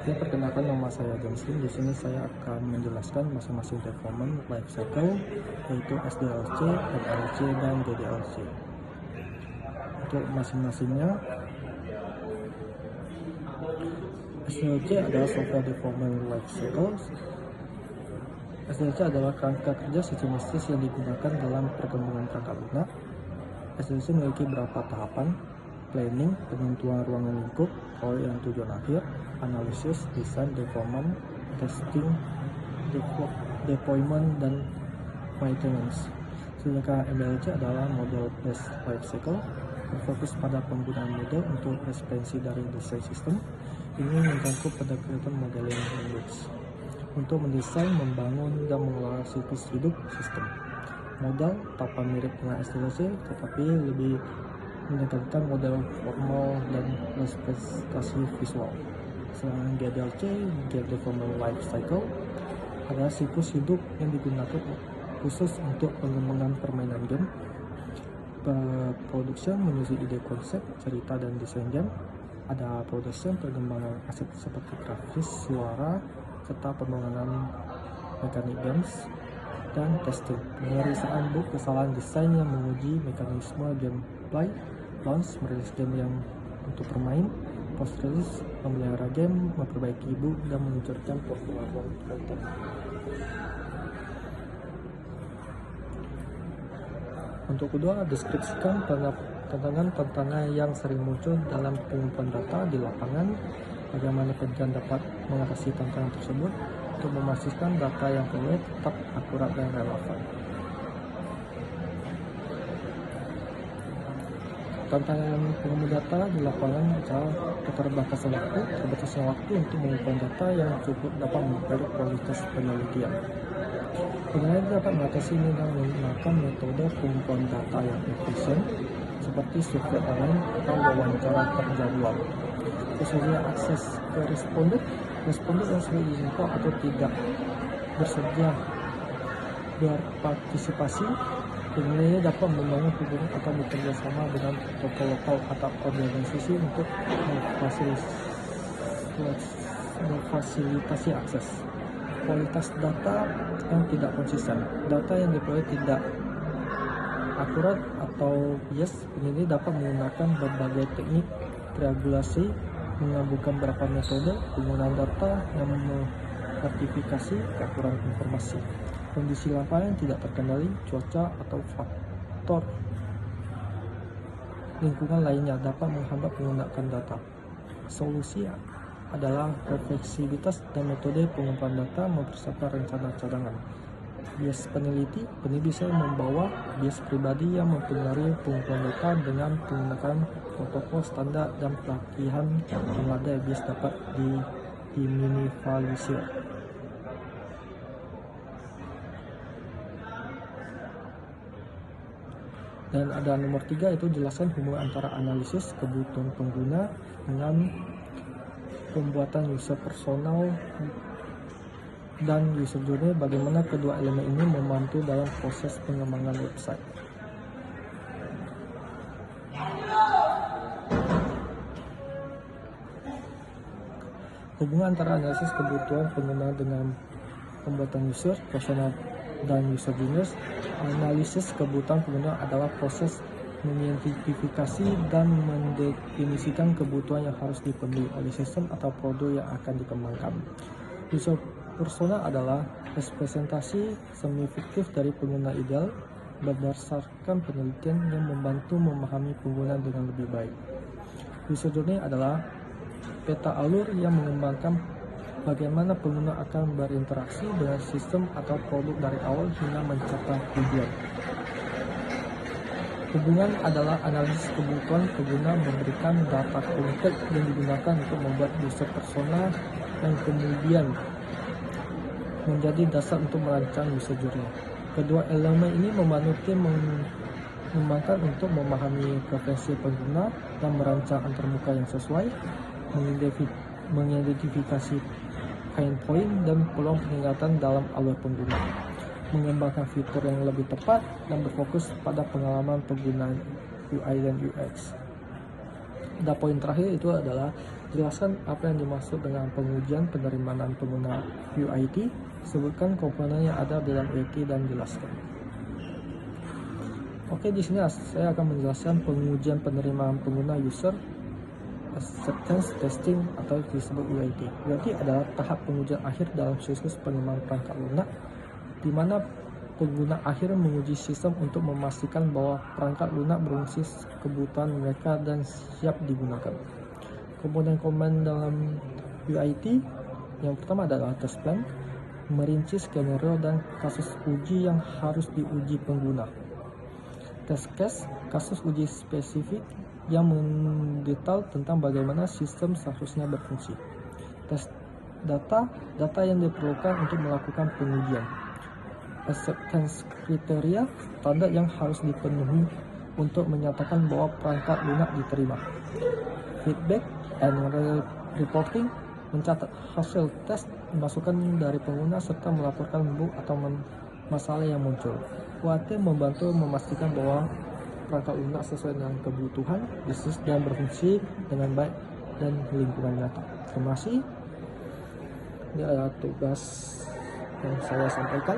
Oke, perkenalkan nama saya Johnson. Di sini saya akan menjelaskan masing-masing development life cycle, yaitu SDLC, MLC, dan DDLC. Untuk masing-masingnya, SDLC adalah software development life cycle. SDLC adalah kerangka kerja sistematis yang digunakan dalam perkembangan perangkat lunak. SDLC memiliki beberapa tahapan: planning, penentuan ruangan lingkup, proyek yang tujuan akhir, analisis, desain, development, testing, deployment, dan maintenance. Sedangkan MLC adalah model based life cycle, berfokus pada penggunaan model untuk ekspansi dari desain sistem. Ini mencakup pendekatan modeling language untuk mendesain, membangun, dan mengelola siklus hidup sistem. Model tanpa mirip dengan SDLC, tetapi lebih menekankan model formal dan representasi visual. Selain GDLC, Game Development Life Cycle, adalah siklus hidup yang digunakan khusus untuk pengembangan permainan game. Production menyusun ide konsep, cerita, dan desain game. Ada production pengembangan aset seperti grafis, suara, serta pengembangan mekanik games. Dan testing, pemeriksaan bug kesalahan desain yang menguji mekanisme gameplay. Launch, merilis game yang untuk bermain. Post-release, memelihara game, memperbaiki bug, dan meluncurkan performa konten. Untuk kedua, deskripsikan tantangan yang sering muncul dalam pengumpulan data di lapangan. Bagaimana penelitian dapat mengatasi tantangan tersebut untuk memastikan data yang peroleh tetap akurat dan relevan. Tantangan pengumpulan data di lapangan adalah keterbatasan waktu untuk mengumpulkan data yang cukup dapat memberi kualitas penelitian. Penelitian dapat mengatasi ini dengan menggunakan metode pengumpulan data yang efisien, seperti survei online atau wawancara terjadwal. Tersedia akses ke responden yang sudah dijangkau atau tidak bersedia berpartisipasi. Peneliti dapat membangun hubungan atau bekerja sama dengan tokoh lokal atau organisasi untuk memfasilitasi akses. Kualitas data yang tidak konsisten, data yang diperoleh tidak akurat atau bias. Peneliti dapat menggunakan berbagai teknik triangulasi, menggabungkan beberapa metode penggunaan data yang mensertifikasi keakuratan informasi. Kondisi lapangan tidak terkendali, cuaca atau faktor lingkungan lainnya dapat menghambat menggunakan data. Solusi adalah fleksibilitas dan metode pengumpulan data mempersiapkan rencana cadangan. Bias peneliti bisa membawa bias pribadi yang mempengaruhi pengumpulan data dengan menggunakan protokol standar dan pelatihan memadai. Bias dapat diminimalisir. Dan ada nomor 3, yaitu jelaskan hubungan antara analisis kebutuhan pengguna dengan pembuatan user personal dan user journey. Bagaimana kedua elemen ini membantu dalam proses pengembangan website. Hubungan antara analisis kebutuhan pengguna dengan pembuatan user personal dan user journey. Analisis kebutuhan pengguna adalah proses mengidentifikasi dan mendefinisikan kebutuhan yang harus dipenuhi oleh sistem atau produk yang akan dikembangkan. User persona adalah representasi semi-fiktif dari pengguna ideal berdasarkan penelitian yang membantu memahami pengguna dengan lebih baik. User journey adalah peta alur yang mengembangkan bagaimana pengguna akan berinteraksi dengan sistem atau produk dari awal hingga mencapai tujuan. Hubungan adalah analisis kebutuhan pengguna memberikan data konkret yang digunakan untuk membuat user persona yang kemudian menjadi dasar untuk merancang user journey. Kedua elemen ini membantu tim mengembangkan untuk memahami preferensi pengguna dan merancang antarmuka yang sesuai, mengidentifikasi pain point dan peluang peningkatan dalam alur pengguna, mengembangkan fitur yang lebih tepat, dan berfokus pada pengalaman pengguna UI dan UX. poin terakhir itu adalah jelaskan apa yang dimaksud dengan pengujian penerimaan pengguna UIT, sebutkan komponen yang ada dalam UIT dan jelaskan. Oke, di sini saya akan menjelaskan pengujian penerimaan pengguna user acceptance testing atau disebut UIT. UIT adalah tahap pengujian akhir dalam siklus pengembangan perangkat lunak, di mana pengguna akhir menguji sistem untuk memastikan bahwa perangkat lunak berfungsi kebutuhan mereka dan siap digunakan. Komponen-komponen dalam UIT yang pertama adalah test plan, merinci skenario dan kasus uji yang harus diuji pengguna. Test case, kasus uji spesifik yang mendetail tentang bagaimana sistem seharusnya berfungsi. Tes data yang diperlukan untuk melakukan pengujian. Acceptance kriteria, standar yang harus dipenuhi untuk menyatakan bahwa perangkat lunak diterima. Feedback and reporting, mencatat hasil tes, masukan dari pengguna serta melaporkan bug atau masalah yang muncul. UIT membantu memastikan bahwa perangkat lunak sesuai dengan kebutuhan bisnis dan berfungsi dengan baik dan lingkungan nyata. Terima kasih. Ini adalah tugas yang saya sampaikan.